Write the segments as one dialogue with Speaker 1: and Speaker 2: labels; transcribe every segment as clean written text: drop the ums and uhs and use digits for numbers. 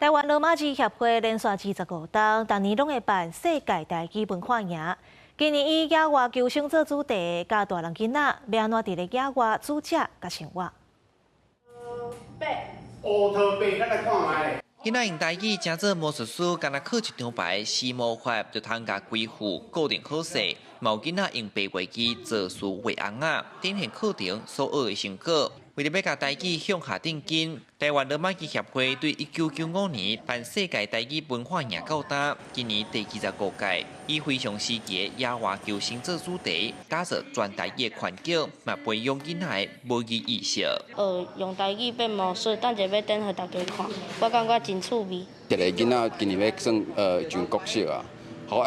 Speaker 1: 台湾罗马字协会连续25档，逐年拢会办世界台语文化营。今年以野外求生做主题，教大人囡仔要安怎伫咧野外煮食甲生活。
Speaker 2: 乌托贝，咱来看卖。
Speaker 3: 囡仔用台语正做魔术师，干那刻一张牌，施魔法就通甲规副固定好势。毛囡仔用白话机做事画红仔，展现课程所学的成果。为了要甲台语向下定根，台湾罗马机协会对1995年办世界台语文化营到达，今年第25届，以非常时期的野外求生做主题，打造全台语的环境，嘛培养囡仔的母语意识。
Speaker 4: 用台语变魔术，等下要等互大家看，我感觉真趣味。
Speaker 5: 一个囡仔今年要算上角色啊，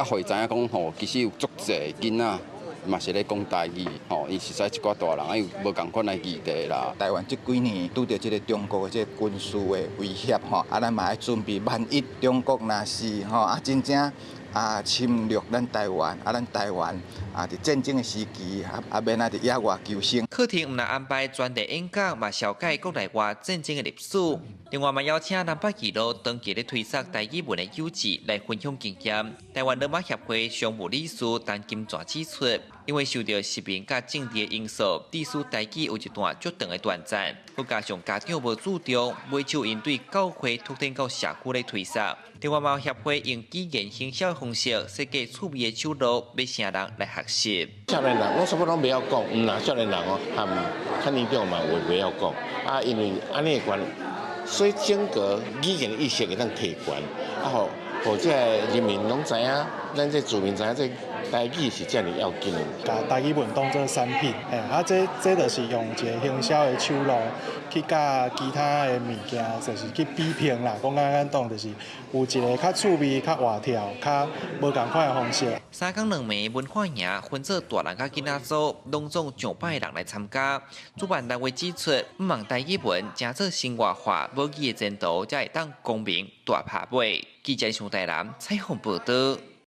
Speaker 5: 互伊知影讲吼，其实有足侪囡仔嘛是咧讲台语，吼，伊实在一寡大人有无共款的议题啦。
Speaker 6: 台湾这几年拄着这个中国的这个军事的威胁吼，咱嘛要准备，万一中国若是吼真正侵略咱台湾，咱台湾伫战争的时期免伫野外求生。
Speaker 3: 课程唔但安排专题演讲，嘛小解国内外战争的历史。另外嘛邀请南北基路长期咧推广台语文的友志来分享经验。台湾罗马协会常务理事陈金泉指出，因为受到时民甲政治的因素，历史台语有一段足长的短暂，佮加上家长无注重，未就因对教会拓展到社区来推广。另外嘛协会用语言行销的方式设计趣味的手路，要成人来学习。
Speaker 7: 少年人，我什么拢不要讲，少年人哦，看年长嘛，我不要讲因为安尼关，所以整个语言的意识会当提悬，或者人民拢知影，咱这住民知影这台语是遮尔要紧的。
Speaker 8: 把台语文当作产品，这就是用一个行销的手路去甲其他的物件，就是去比拼啦。讲咱当就是有一个较趣味、较活跳、较无共款的方式。
Speaker 3: 3天2暝文化营分做大人甲囡仔组，拢总上百人来参加。主办单位指出，毋望台语文正做生活化，母语的前途才会当公平大拍尾。记者上台南采访报道。